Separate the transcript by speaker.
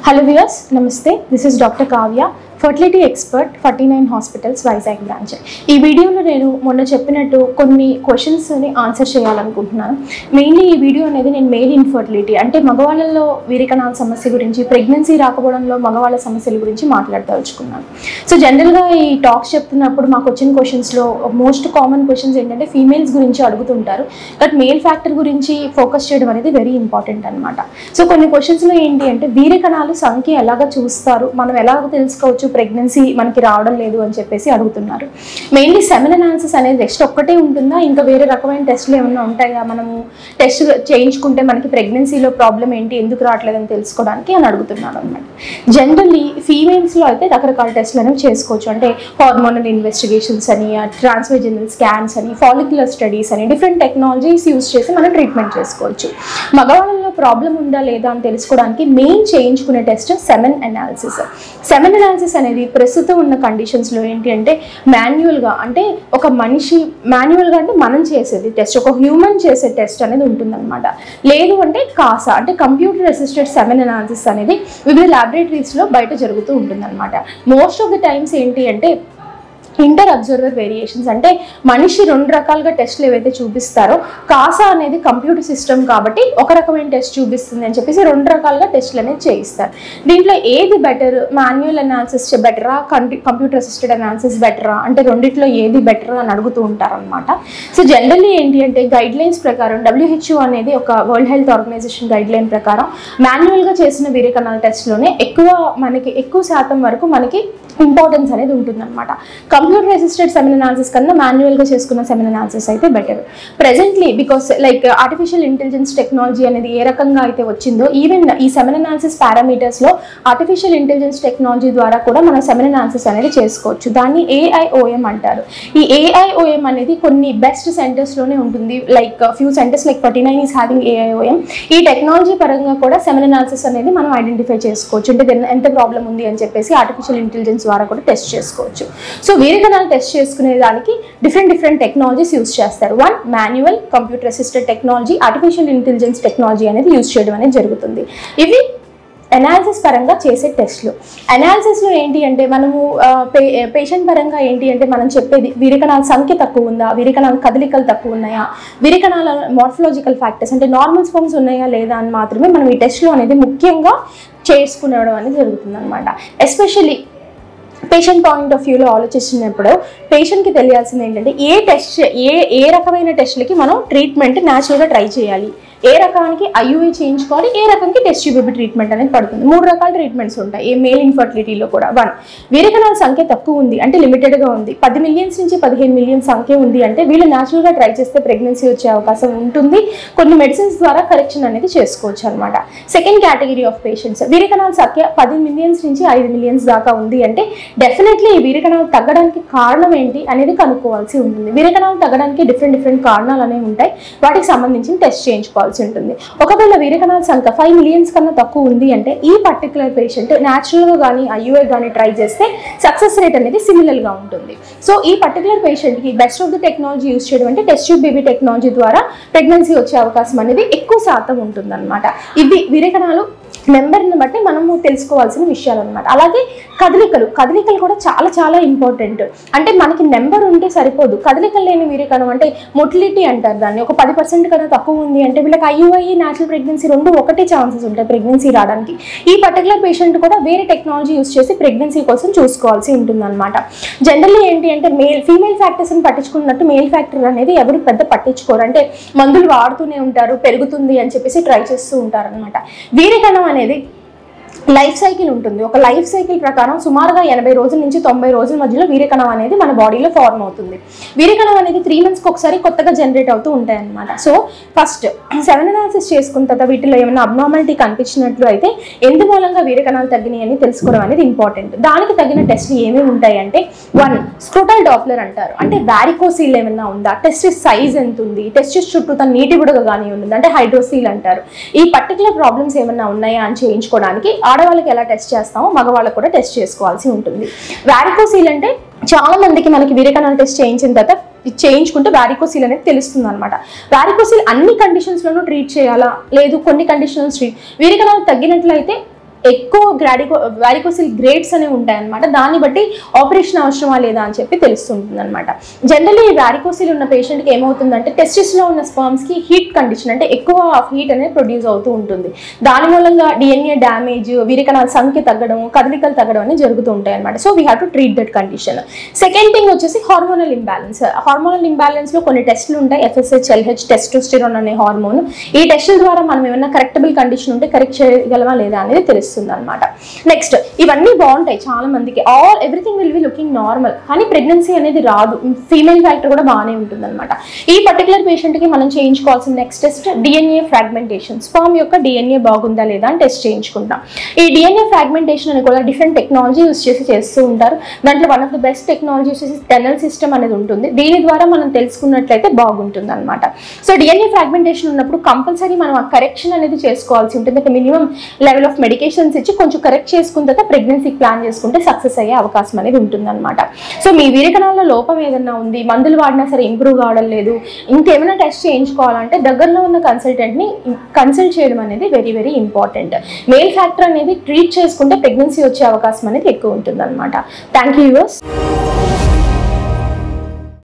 Speaker 1: Hello viewers, Namaste. This is Dr. Kavya, fertility expert, 49 Hospitals, Vizag branch. ఈ వీడియోలో నేను మొన్న చెప్పినట్టు కొన్ని క్వశ్చన్స్ని ఆన్సర్ చేయాలనుకుంటున్నాను. మెయిన్లీ ఈ వీడియో అనేది నేను మేల్ ఇన్ఫర్టిలిటీ అంటే మగవాళ్ళలో వీరికణాల సమస్య గురించి, ప్రెగ్నెన్సీ రాకపోవడంలో మగవాళ్ళ సమస్యల గురించి మాట్లాడదలుచుకున్నాను. సో జనరల్గా ఈ టాక్స్ చెప్తున్నప్పుడు మాకు వచ్చిన క్వశ్చన్స్లో మోస్ట్ కామన్ క్వశ్చన్స్ ఏంటంటే ఫీమేల్స్ గురించి అడుగుతుంటారు, బట్ మేల్ ఫ్యాక్టర్ గురించి ఫోకస్ చేయడం అనేది వెరీ ఇంపార్టెంట్ అనమాట. సో కొన్ని క్వశ్చన్స్లో ఏంటి అంటే వీరికణాలు సంఖ్య ఎలాగ చూస్తారు, మనం ఎలాగ తెలుసుకోవచ్చు ప్రెగ్నెన్సీ మనకి రావడం లేదు అని చెప్పేసి అడుగుతున్నారు. మెయిన్లీ సెమెన్ అనాలిసిస్ అనేది నెక్స్ట్ ఒక్కటే ఉంటుందా, ఇంకా వేరే రకమైన టెస్ట్లు ఏమైనా ఉంటాయా, మనము టెస్ట్ చేయించుకుంటే మనకి ప్రెగ్నెన్సీలో ప్రాబ్లం ఏంటి, ఎందుకు రావట్లేదని తెలుసుకోవడానికి అని అడుగుతున్నాను అనమాట. జనరల్లీ ఫీమేల్స్లో అయితే రకరకాల టెస్ట్లు అనేవి చేసుకోవచ్చు. అంటే హార్మోనల్ ఇన్వెస్టిగేషన్స్ అని, ట్రాన్స్వెజనల్ స్కాన్స్ అని, ఫాలిక్యులర్ స్టడీస్ అని డిఫరెంట్ టెక్నాలజీస్ యూజ్ చేసి మనం ట్రీట్మెంట్ చేసుకోవచ్చు. మగవాళ్ళలో ప్రాబ్లం ఉందా లేదా అని తెలుసుకోవడానికి మెయిన్ చేయించుకునే test semen analysis. Semen analysis అనేది ప్రస్తుతం ఉన్న కండిషన్స్లో ఏంటి అంటే మాన్యువల్గా, అంటే ఒక మనిషి మాన్యువల్గా అంటే మనం చేసేది టెస్ట్, ఒక హ్యూమన్ చేసే టెస్ట్ అనేది ఉంటుందన్నమాట. లేదు అంటే కాసా అంటే కంప్యూటర్ అసిస్టెడ్ సెమెన్ అనాలిసిస్ అనేది వివిధ ల్యాబొరేటరీస్లో బయట జరుగుతూ ఉంటుందన్నమాట. మోస్ట్ ఆఫ్ ద టైమ్స్ ఏంటి అంటే ఇంటర్ అబ్జర్వర్ వేరియేషన్స్, అంటే మనిషి రెండు రకాలుగా టెస్ట్లు ఏవైతే చూపిస్తారో కాసా అనేది కంప్యూటర్ సిస్టమ్ కాబట్టి ఒక రకమైన టెస్ట్ చూపిస్తుంది అని చెప్పేసి రెండు రకాలుగా టెస్ట్లు అనేది చేయిస్తారు. దీంట్లో ఏది బెటర్, మాన్యువల్ అనాలిసిస్ బెటరా, కంప్యూటర్ అసిస్టెడ్ అనాలిసిస్ బెటరా అంటే రెండిట్లో ఏది బెటర్ అని అడుగుతూ ఉంటారు అనమాట. సో జనరల్లీ ఏంటి అంటే గైడ్ లైన్స్ ప్రకారం WHO అనేది ఒక world health organization guideline ప్రకారం మాన్యువల్గా చేసిన వీరికణాల టెస్ట్లోనే ఎక్కువ శాతం వరకు మనకి ఇంపార్టెన్స్ అనేది ఉంటుందన్నమాట. కంప్యూటర్ అసిస్టెడ్ సెమెన్ అనాలిసిస్ కన్నా మాన్యువల్గా చేసుకున్న సెమెన్ అనాలిసిస్ అయితే better. Presently because like artificial intelligence technology అనేది ఏ రకంగా అయితే వచ్చిందో, ఈవెన్ ఈ సెమెన్ అనాలిసిస్ పారామీటర్స్లో ఆర్టిఫిషియల్ ఇంటెలిజెన్స్ టెక్నాలజీ ద్వారా కూడా మనం సెమెన్ అనాలిసిస్ అనేది చేసుకోవచ్చు. దాన్ని AIOM అంటారు. ఈ AIOM అనేది కొన్ని బెస్ట్ సెంటర్స్లోనే ఉంటుంది. Like few centres like 49 is having AIOM. ఈ టెక్నాలజీ పరంగా కూడా సెమెన్ అనాలిసిస్ అనేది మనం ఐడెంటిఫై చేసుకోవచ్చు. అంటే ఎంత ప్రాబ్లం ఉంది అని చెప్పేసి ఆర్టిఫిషియల్ ఇంటెలిజెన్స్ ద్వారా కూడా టెస్ట్ చేసుకోవచ్చు. సో వీరికణాలు టెస్ట్ చేసుకునే దానికి డిఫరెంట్ టెక్నాలజీస్ యూజ్ చేస్తారు. One manual, computer assisted technology, artificial intelligence technology అనేది యూజ్ చేయడం అనేది జరుగుతుంది. ఇవి అనాలిసిస్ పరంగా చేసే టెస్ట్లు. అనాలిసిస్లో ఏంటి అంటే మనము పేషెంట్ పరంగా ఏంటి అంటే మనం చెప్పేది వీరికణాల సంఖ్య తక్కువ ఉందా, వీరికణాల కదలికలు తక్కువ ఉన్నాయా, వీరికణాల మార్ఫలాజికల్ ఫ్యాక్టర్స్ అంటే నార్మల్ స్పర్మ్స్ ఉన్నాయా లేదా అని మాత్రమే మనం ఈ టెస్ట్లో అనేది ముఖ్యంగా చేసుకునడం అనేది జరుగుతుంది అనమాట. ఎస్పెషల్లీ పేషెంట్ పాయింట్ ఆఫ్ వ్యూలో ఆలోచిస్తున్నప్పుడు పేషెంట్కి తెలియాల్సింది ఏంటంటే ఏ రకమైన టెస్ట్లకి మనం ట్రీట్మెంట్ న్యాచురల్గా ట్రై చేయాలి, ఏ రకానికి IUI చేయించుకోవాలి, ఏ రకానికి టెస్ట్ ట్యూబ్ ట్రీట్మెంట్ అనేది పడుతుంది. 3 రకాల ట్రీట్మెంట్స్ ఉంటాయి ఏ మేల్ ఇన్ఫర్టిలిటీలో కూడా. 1 వీరికణాల సంఖ్య తక్కువ ఉంది అంటే లిమిటెడ్గా ఉంది, 10 మిలియన్స్ నుంచి 15 మిలియన్ సంఖ్య ఉంది అంటే వీళ్ళు న్యాచురల్గా ట్రై చేస్తే ప్రెగ్నెన్సీ వచ్చే అవకాశం ఉంటుంది. కొన్ని మెడిసిన్స్ ద్వారా కరెక్షన్ అనేది చేసుకోవచ్చు అనమాట. సెకండ్ కేటగిరీ ఆఫ్ పేషెంట్స్ వీరికణాల సంఖ్య 10 మిలియన్స్ నుంచి 5 మిలియన్స్ దాకా ఉంది అంటే డెఫినెట్లీ ఈ వీరికణాలు తగ్గడానికి కారణం ఏంటి అనేది కనుక్కోవాల్సి ఉంటుంది. వీరికణాలు తగ్గడానికి డిఫరెంట్ కారణాలు అనేవి ఉంటాయి, వాటికి సంబంధించిన టెస్ట్ చేయించుకోవాలి ఉంటుంది. ఒకవేళ వీరికణాల సంఖ్య 5 మిలియన్స్ కన్నా తక్కువ ఉంది అంటే ఈ పర్టికులర్ పేషెంట్ న్యాచురల్గా కానీ IUI కానీ ట్రై చేస్తే సక్సెస్ రేట్ అనేది సిమిలర్గా ఉంటుంది. సో ఈ పర్టికులర్ పేషెంట్కి best of the technology use చేయడం అంటే టెస్ట్ ట్యూబ్ బేబీ టెక్నాలజీ ద్వారా ప్రెగ్నెన్సీ వచ్చే అవకాశం అనేది ఎక్కువ శాతం ఉంటుంది అనమాట. ఇవి వీరికణాలు నెంబర్ని బట్టి మనము తెలుసుకోవాల్సిన విషయాలు అనమాట. అలాగే కదలికలు కూడా చాలా ఇంపార్టెంట్. అంటే మనకి నెంబర్ ఉంటే సరిపోదు, కదలికలు లేని వీరికణం అంటే మొటిలిటీ అంటారు దాన్ని, ఒక 10% కన్నా తక్కువ ఉంది అంటే వీళ్ళకి IUI న్యాచురల్ ప్రెగ్నెన్సీ రెండు ఒకటే ఛాన్సెస్ ఉంటాయి ప్రెగ్నెన్సీ రావడానికి. ఈ పర్టికులర్ పేషెంట్ కూడా వేరే టెక్నాలజీ యూజ్ చేసి ప్రెగ్నెన్సీ కోసం చూసుకోవాల్సి ఉంటుంది అనమాట. జనరల్లీ ఏంటి అంటే ఫీమేల్ ఫ్యాక్టర్స్ని పట్టించుకున్నట్టు మేల్ ఫ్యాక్టర్ అనేది ఎవరు పెద్ద పట్టించుకోరు. అంటే మందులు వాడుతూనే ఉంటారు, పెరుగుతుంది అని చెప్పేసి ట్రై చేస్తూ ఉంటారు అనమాట. వీరికణం అనేది లైఫ్ సైకిల్ ఉంటుంది. ఒక లైఫ్ సైకిల్ ప్రకారం సుమారుగా 80 రోజుల నుంచి 90 రోజుల మధ్యలో వీరికణం అనేది మన బాడీలో ఫార్మ్ అవుతుంది. వీరికణం అనేది 3 monthsకి ఒకసారి కొత్తగా జనరేట్ అవుతూ ఉంటాయి అనమాట. సో ఫస్ట్ సెమెన్ అనాలిసిస్ చేసుకున్న తర్వాత వీటిలో ఏమైనా అబ్నార్మాలిటీ కనిపించినట్లు అయితే ఎందు మూలంగా వీరికణాలు తగ్గినాయి అని తెలుసుకోవడం అనేది ఇంపార్టెంట్. దానికి తగిన టెస్ట్లు ఏమేమి ఉంటాయి అంటే 1 స్క్రోటల్ డాప్లర్ అంటారు. అంటే వారికోసీల్ ఏమైనా ఉందా, టెస్టిస్ సైజ్ ఎంత ఉంది, టెస్టిస్ చుట్టూ తన నీటి బుడగ కానీ ఉంది అంటే హైడ్రోసీల్ అంటారు. ఈ పర్టికులర్ ప్రాబ్లమ్స్ ఏమైనా ఉన్నాయా అని చేయించుకోవడానికి ఆడవాళ్ళకి ఎలా టెస్ట్ చేస్తామో మగవాళ్ళకు కూడా టెస్ట్ చేసుకోవాల్సి ఉంటుంది. వారికోసీల్ అంటే చాలా మందికి మనకి వీరికణాల టెస్ట్ చేయించిన తర్వాత చేయించుకుంటే వారికోసిల్ అనేది తెలుస్తుంది అనమాట. వారికోసిల్ అన్ని కండిషన్స్లోనూ ట్రీట్ చేయాలా, లేదు కొన్ని కండిషన్స్ ట్రీట్ వీరికణాలు తగ్గినట్లయితే ఎక్కువ వారికోసిల్ గ్రేడ్స్ అనేవి ఉంటాయన్నమాట. దాన్ని బట్టి ఆపరేషన్ అవసరమా లేదా అని చెప్పి తెలుస్తుంటుంది అనమాట. జనరల్లీ ఈ వారికోసిల్ ఉన్న పేషెంట్కి ఏమవుతుందంటే టెస్టిస్లో ఉన్న స్పర్మ్స్కి హీట్ కండిషన్, అంటే ఎక్కువ హీట్ అనేది ప్రొడ్యూస్ అవుతూ ఉంటుంది. దాని మూలంగా DNA డ్యామేజ్, వీరికణాల సంఖ్య తగ్గడం, కదలికలు తగ్గడం అనేది జరుగుతూ ఉంటాయి అనమాట. So we have to treat that condition. Second thing వచ్చేసి హార్మోనల్ ఇంబ్యాలెన్స్. హార్మోనల్ ఇంబ్యాలెన్స్ లో కొన్ని టెస్టులు ఉంటాయి, FSH, LH, టెస్టోస్టెరాన్ అనే హార్మోన్. ఈ టెస్టుల ద్వారా మనం ఏమైనా కరెక్టబుల్ కండిషన్ ఉంటే కరెక్ట్ చేయగలమా లేదా అనేది తెలుస్తుంది అనమాట. నెక్స్ట్, ఇవన్నీ బాగుంటాయి చాలా మందికి, everything will be looking normal, కానీ ప్రెగ్నెన్సీ అనేది రాదు. ఫీమేల్ ఫ్యాక్టర్ కూడా బాగానే ఉంటుంది అనమాట. ఈ పర్టికులర్ పేషెంట్ కి మనం చేయించుకోవాల్సిన next test DNA fragmentation. Sperm యొక్క DNA బాగుందా లేదా అని టెస్ట్ చేయించుకుంటాం. ఈ DNA ఫ్రాగ్మెంటేషన్ అని కూడా డిఫరెంట్ టెక్నాలజీ యూస్ చేసి చేస్తూ ఉంటారు. దాంట్లో one of the best technology వచ్చేసి టెనల్ సిస్టమ్ అనేది ఉంటుంది. దీని ద్వారా మనం తెలుసుకున్నట్లయితే బాగుంటుంది అనమాట. సో DNA ఫ్రాగ్మెంటేషన్ ఉన్నప్పుడు కంపల్సరీ మనం ఆ కరెక్షన్ అనేది చేసుకోవాల్సి ఉంటుంది. అంటే మినిమం లెవెల్ ఆఫ్ మెడికేషన్స్ ఇచ్చి కొంచెం కరెక్ట్ చేసుకున్న తర్వాత ప్రెగ్నెన్సీకి ప్లాన్ చేసుకుంటే సక్సెస్ అయ్యే అవకాశం అనేది ఉంటుంది అనమాట. సో మీ వీరకణాల్లో లోపం ఏదన్నా ఉంది, మందులు వాడినా సరే ఇంప్రూవ్ కావడం లేదు, ఇంకేమైనా టెస్ట్ చేయించుకోవాలంటే దగ్గరలో ఉన్న కన్సల్టెంట్ని కన్సల్ట్ చేయడం అనేది very very important. Male factor అనేది ట్రీట్ చేసుకుంటే ప్రెగ్నెన్సీ వచ్చే అవకాశం అనేది ఎక్కువ ఉంటుంది అనమాట. Thank you viewers.